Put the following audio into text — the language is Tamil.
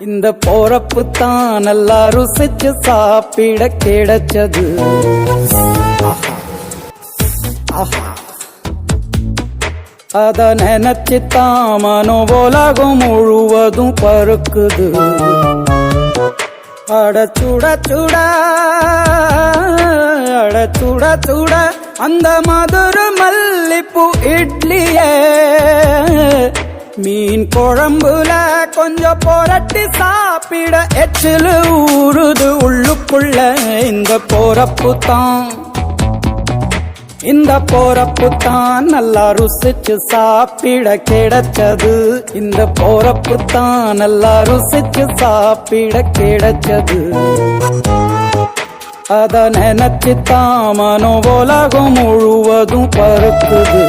இந்த போறப்பு தான் நல்லா ருசிச்சு சாப்பிட கிடைச்சது. அத நினைச்சுத்தான் மனோ உலகம் முழுவதும் பருக்குது. அட சுட சுட அட சுட சுட அந்த மதுர மல்லிப்பூ இட்லியே மீன் குழம்புல கொஞ்சம் புரட்டி சாப்பிட எச்சில் ஊறுது உள்ளுக்குள்ள. இந்த போறப்பு தான் நல்லா ருசிச்சு சாப்பிட கிடைச்சது. இந்த போறப்பு தான் நல்லா ருசிச்சு சாப்பிட கிடைச்சது. அத நினைச்சுத்தான் மனோ உலகம் முழுவதும் பருக்குது.